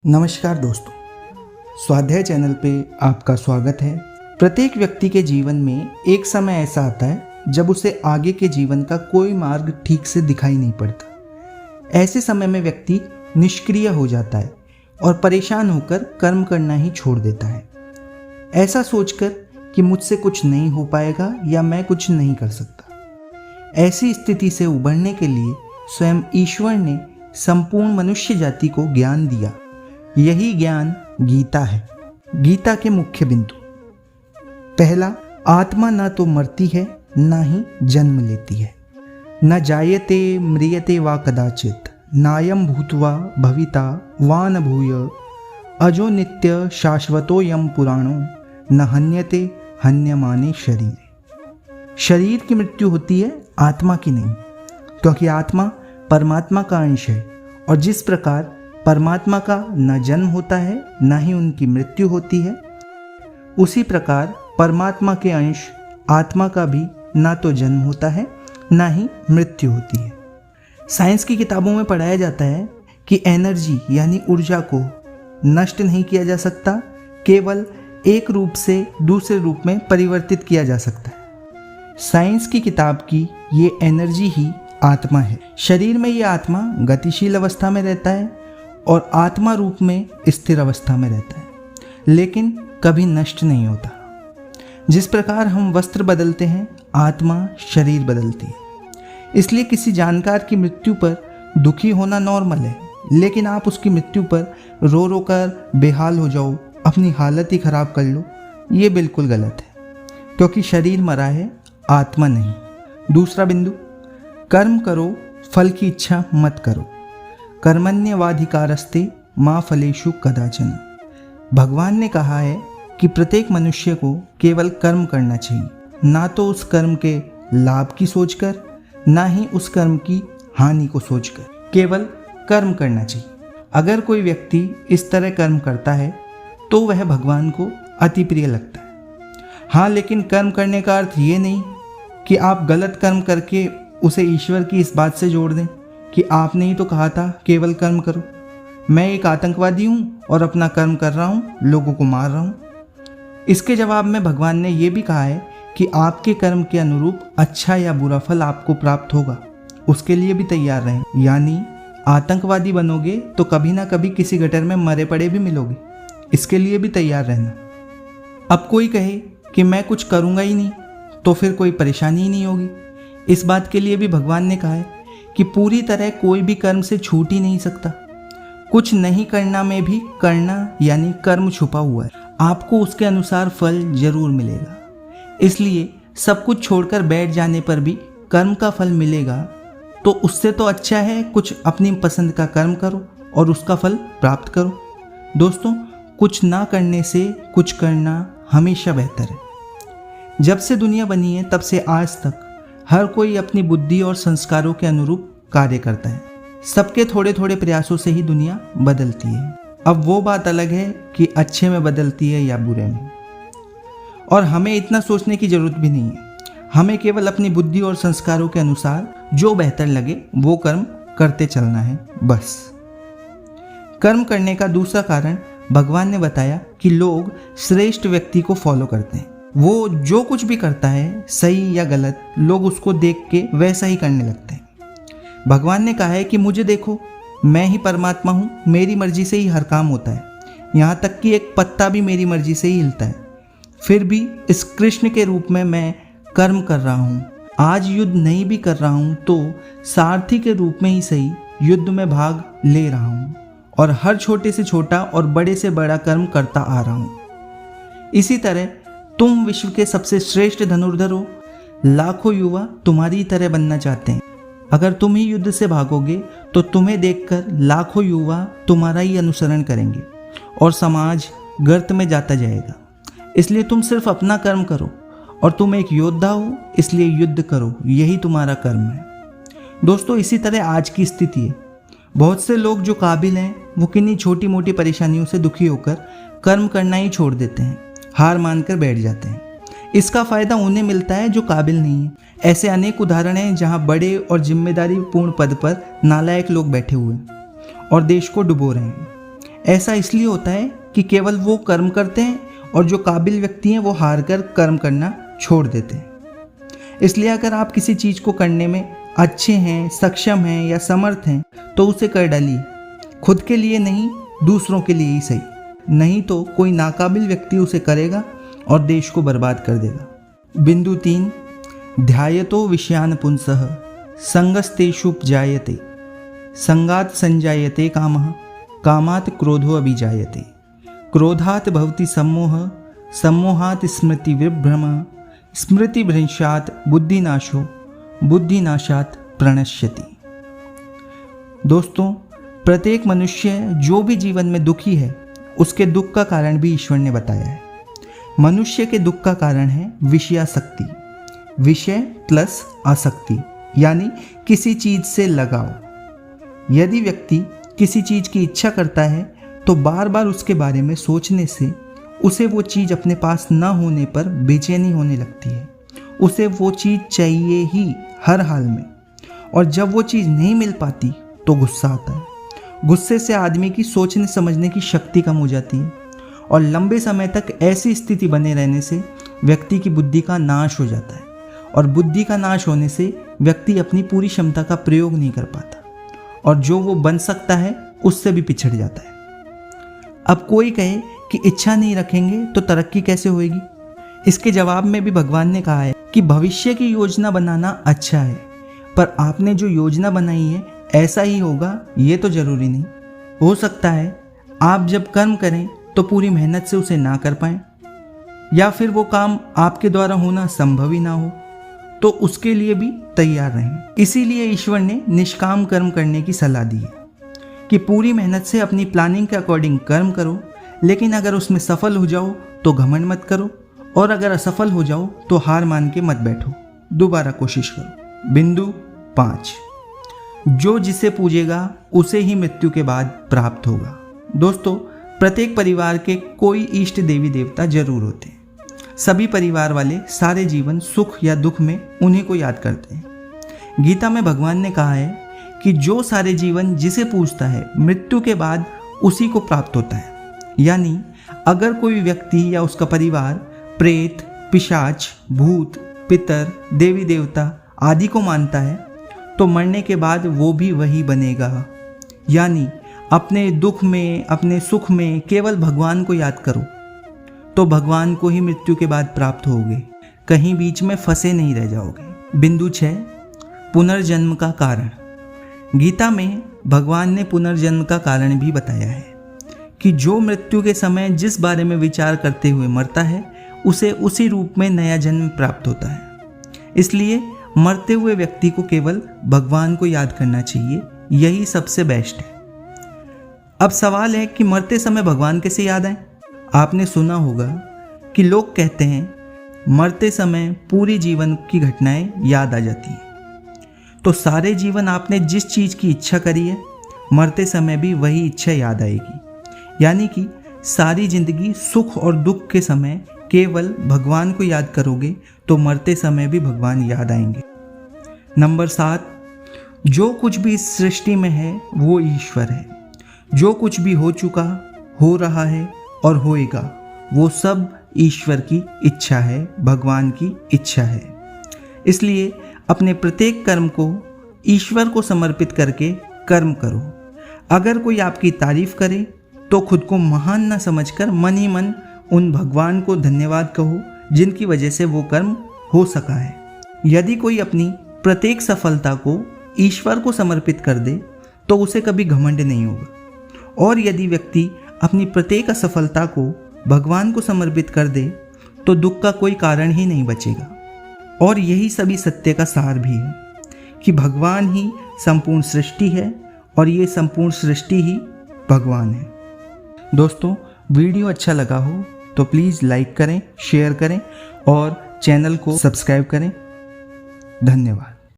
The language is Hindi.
नमस्कार दोस्तों, स्वाध्याय चैनल पे आपका स्वागत है। प्रत्येक व्यक्ति के जीवन में एक समय ऐसा आता है जब उसे आगे के जीवन का कोई मार्ग ठीक से दिखाई नहीं पड़ता। ऐसे समय में व्यक्ति निष्क्रिय हो जाता है और परेशान होकर कर्म करना ही छोड़ देता है, ऐसा सोचकर कि मुझसे कुछ नहीं हो पाएगा या मैं कुछ नहीं कर सकता। ऐसी स्थिति से उबरने के लिए स्वयं ईश्वर ने संपूर्ण मनुष्य जाति को ज्ञान दिया। यही ज्ञान गीता है। गीता के मुख्य बिंदु: पहला, आत्मा ना तो मरती है ना ही जन्म लेती है। न जायते म्रियते वा कदाचित, नायम भूत्वा भविता वा न भूय, अजो नित्य शाश्वतोयम पुराणो, न हन्यते हन्यमाने शरीर। शरीर की मृत्यु होती है, आत्मा की नहीं, क्योंकि आत्मा परमात्मा का अंश है। और जिस प्रकार परमात्मा का न जन्म होता है न ही उनकी मृत्यु होती है, उसी प्रकार परमात्मा के अंश आत्मा का भी ना तो जन्म होता है ना ही मृत्यु होती है। साइंस की किताबों में पढ़ाया जाता है कि एनर्जी यानी ऊर्जा को नष्ट नहीं किया जा सकता, केवल एक रूप से दूसरे रूप में परिवर्तित किया जा सकता है। साइंस की किताब की ये एनर्जी ही आत्मा है। शरीर में ये आत्मा गतिशील अवस्था में रहता है और आत्मा रूप में स्थिर अवस्था में रहता है, लेकिन कभी नष्ट नहीं होता। जिस प्रकार हम वस्त्र बदलते हैं, आत्मा शरीर बदलती है। इसलिए किसी जानकार की मृत्यु पर दुखी होना नॉर्मल है, लेकिन आप उसकी मृत्यु पर रो रो कर बेहाल हो जाओ, अपनी हालत ही खराब कर लो, ये बिल्कुल गलत है, क्योंकि शरीर मरा है, आत्मा नहीं। दूसरा बिंदु: कर्म करो, फल की इच्छा मत करो। कर्मण्यवाधिकारस्ते माँ फलेषु कदाचन। भगवान ने कहा है कि प्रत्येक मनुष्य को केवल कर्म करना चाहिए, ना तो उस कर्म के लाभ की सोचकर, ना ही उस कर्म की हानि को सोचकर, केवल कर्म करना चाहिए। अगर कोई व्यक्ति इस तरह कर्म करता है तो वह भगवान को अति प्रिय लगता है। हाँ, लेकिन कर्म करने का अर्थ ये नहीं कि आप गलत कर्म करके उसे ईश्वर की इस बात से जोड़ दें कि आपने ही तो कहा था केवल कर्म करो। मैं एक आतंकवादी हूँ और अपना कर्म कर रहा हूँ, लोगों को मार रहा हूँ। इसके जवाब में भगवान ने ये भी कहा है कि आपके कर्म के अनुरूप अच्छा या बुरा फल आपको प्राप्त होगा, उसके लिए भी तैयार रहें। यानी आतंकवादी बनोगे तो कभी ना कभी किसी गटर में मरे पड़े भी मिलोगे, इसके लिए भी तैयार रहना। अब कोई कहे कि मैं कुछ करूँगा ही नहीं तो फिर कोई परेशानी ही नहीं होगी, इस बात के लिए भी भगवान ने कहा है कि पूरी तरह कोई भी कर्म से छूट ही नहीं सकता। कुछ नहीं करना में भी करना यानी कर्म छुपा हुआ है, आपको उसके अनुसार फल जरूर मिलेगा। इसलिए सब कुछ छोड़कर बैठ जाने पर भी कर्म का फल मिलेगा, तो उससे तो अच्छा है कुछ अपनी पसंद का कर्म करो और उसका फल प्राप्त करो। दोस्तों, कुछ ना करने से कुछ करना हमेशा बेहतर है। जब से दुनिया बनी है तब से आज तक हर कोई अपनी बुद्धि और संस्कारों के अनुरूप कार्य करता है। सबके थोड़े थोड़े प्रयासों से ही दुनिया बदलती है। अब वो बात अलग है कि अच्छे में बदलती है या बुरे में, और हमें इतना सोचने की जरूरत भी नहीं है। हमें केवल अपनी बुद्धि और संस्कारों के अनुसार जो बेहतर लगे वो कर्म करते चलना है, बस। कर्म करने का दूसरा कारण भगवान ने बताया कि लोग श्रेष्ठ व्यक्ति को फॉलो करते हैं। वो जो कुछ भी करता है, सही या गलत, लोग उसको देख के वैसा ही करने लगते हैं। भगवान ने कहा है कि मुझे देखो, मैं ही परमात्मा हूँ, मेरी मर्जी से ही हर काम होता है, यहाँ तक कि एक पत्ता भी मेरी मर्जी से ही हिलता है। फिर भी इस कृष्ण के रूप में मैं कर्म कर रहा हूँ। आज युद्ध नहीं भी कर रहा हूँ तो सारथी के रूप में ही सही युद्ध में भाग ले रहा हूँ, और हर छोटे से छोटा और बड़े से बड़ा कर्म करता आ रहा हूँ। इसी तरह तुम विश्व के सबसे श्रेष्ठ धनुर्धर हो। लाखों युवा तुम्हारी तरह बनना चाहते हैं। अगर तुम ही युद्ध से भागोगे तो तुम्हें देखकर लाखों युवा तुम्हारा ही अनुसरण करेंगे और समाज गर्त में जाता जाएगा। इसलिए तुम सिर्फ अपना कर्म करो, और तुम एक योद्धा हो इसलिए युद्ध करो, यही तुम्हारा कर्म है। दोस्तों, इसी तरह आज की स्थिति है। बहुत से लोग जो काबिल हैं वो किन्हीं छोटी मोटी परेशानियों से दुखी होकर कर्म करना ही छोड़ देते हैं, हार मानकर बैठ जाते हैं। इसका फायदा उन्हें मिलता है जो काबिल नहीं है। ऐसे अनेक उदाहरण हैं जहां बड़े और जिम्मेदारी पूर्ण पद पर नालायक लोग बैठे हुए हैं और देश को डुबो रहे हैं। ऐसा इसलिए होता है कि केवल वो कर्म करते हैं और जो काबिल व्यक्ति हैं वो हार कर कर्म करना छोड़ देते हैं। इसलिए अगर आप किसी चीज़ को करने में अच्छे हैं, सक्षम हैं या समर्थ हैं तो उसे कर डालिए। खुद के लिए नहीं, दूसरों के लिए ही सही। नहीं तो कोई नाकाबिल व्यक्ति उसे करेगा और देश को बर्बाद कर देगा। बिंदु 3, ध्यायतो विषयान पुंसः संगस्तेषुपजायते संगात संजायते कामः कामात् क्रोधो अभिजायते क्रोधात् भवति सम्मोहः सम्मोहात् स्मृति विभ्रमः स्मृति भ्रंशात् बुद्धिनाशो बुद्धिनाशात् प्रणश्यति। दोस्तों, प्रत्येक मनुष्य जो भी जीवन में दुखी है उसके दुख का कारण भी ईश्वर ने बताया है। मनुष्य के दुख का कारण है विषयासक्ति, विषय प्लस आसक्ति, यानी किसी चीज से लगाव। यदि व्यक्ति किसी चीज की इच्छा करता है तो बार बार उसके बारे में सोचने से उसे वो चीज अपने पास न होने पर बेचैनी होने लगती है। उसे वो चीज चाहिए ही हर हाल में, और जब वो चीज नहीं मिल पाती तो गुस्सा आता है। गुस्से से आदमी की सोचने समझने की शक्ति कम हो जाती है और लंबे समय तक ऐसी स्थिति बने रहने से व्यक्ति की बुद्धि का नाश हो जाता है, और बुद्धि का नाश होने से व्यक्ति अपनी पूरी क्षमता का प्रयोग नहीं कर पाता और जो वो बन सकता है उससे भी पिछड़ जाता है। अब कोई कहे कि इच्छा नहीं रखेंगे तो तरक्की कैसे होगी? इसके जवाब में भी भगवान ने कहा है कि भविष्य की योजना बनाना अच्छा है, पर आपने जो योजना बनाई है ऐसा ही होगा ये तो जरूरी नहीं। हो सकता है आप जब कर्म करें तो पूरी मेहनत से उसे ना कर पाएं, या फिर वो काम आपके द्वारा होना संभव ही ना हो, तो उसके लिए भी तैयार रहें। इसीलिए ईश्वर ने निष्काम कर्म करने की सलाह दी है कि पूरी मेहनत से अपनी प्लानिंग के अकॉर्डिंग कर्म करो, लेकिन अगर उसमें सफल हो जाओ तो घमंड मत करो, और अगर असफल हो जाओ तो हार मान के मत बैठो, दोबारा कोशिश करो। बिंदु 5, जो जिसे पूजेगा उसे ही मृत्यु के बाद प्राप्त होगा। दोस्तों, प्रत्येक परिवार के कोई इष्ट देवी देवता जरूर होते हैं। सभी परिवार वाले सारे जीवन सुख या दुख में उन्हीं को याद करते हैं। गीता में भगवान ने कहा है कि जो सारे जीवन जिसे पूजता है मृत्यु के बाद उसी को प्राप्त होता है। यानी अगर कोई व्यक्ति या उसका परिवार प्रेत, पिशाच, भूत, पितर, देवी देवता आदि को मानता है तो मरने के बाद वो भी वही बनेगा। यानी अपने दुख में, अपने सुख में केवल भगवान को याद करो तो भगवान को ही मृत्यु के बाद प्राप्त होगे, कहीं बीच में फंसे नहीं रह जाओगे। बिंदु 6, पुनर्जन्म का कारण। गीता में भगवान ने पुनर्जन्म का कारण भी बताया है कि जो मृत्यु के समय जिस बारे में विचार करते हुए मरता है उसे उसी रूप में नया जन्म प्राप्त होता है। इसलिए मरते हुए व्यक्ति को केवल भगवान को याद करना चाहिए, यही सबसे बेस्ट है। अब सवाल है कि मरते समय भगवान कैसे याद आए? आपने सुना होगा कि लोग कहते हैं मरते समय पूरी जीवन की घटनाएं याद आ जाती हैं। तो सारे जीवन आपने जिस चीज़ की इच्छा करी है मरते समय भी वही इच्छा याद आएगी। यानी कि सारी जिंदगी सुख और दुख के समय केवल भगवान को याद करोगे तो मरते समय भी भगवान याद आएंगे। नंबर 7, जो कुछ भी इस सृष्टि में है वो ईश्वर है। जो कुछ भी हो चुका, हो रहा है और होएगा वो सब ईश्वर की इच्छा है, भगवान की इच्छा है। इसलिए अपने प्रत्येक कर्म को ईश्वर को समर्पित करके कर्म करो। अगर कोई आपकी तारीफ करे तो खुद को महान न समझकर मन ही मन उन भगवान को धन्यवाद कहो जिनकी वजह से वो कर्म हो सका है। यदि कोई अपनी प्रत्येक सफलता को ईश्वर को समर्पित कर दे तो उसे कभी घमंड नहीं होगा, और यदि व्यक्ति अपनी प्रत्येक असफलता को भगवान को समर्पित कर दे तो दुख का कोई कारण ही नहीं बचेगा। और यही सभी सत्य का सार भी है कि भगवान ही संपूर्ण सृष्टि है और ये संपूर्ण सृष्टि ही भगवान है। दोस्तों, वीडियो अच्छा लगा हो तो प्लीज़ लाइक करें, शेयर करें और चैनल को सब्सक्राइब करें। धन्यवाद।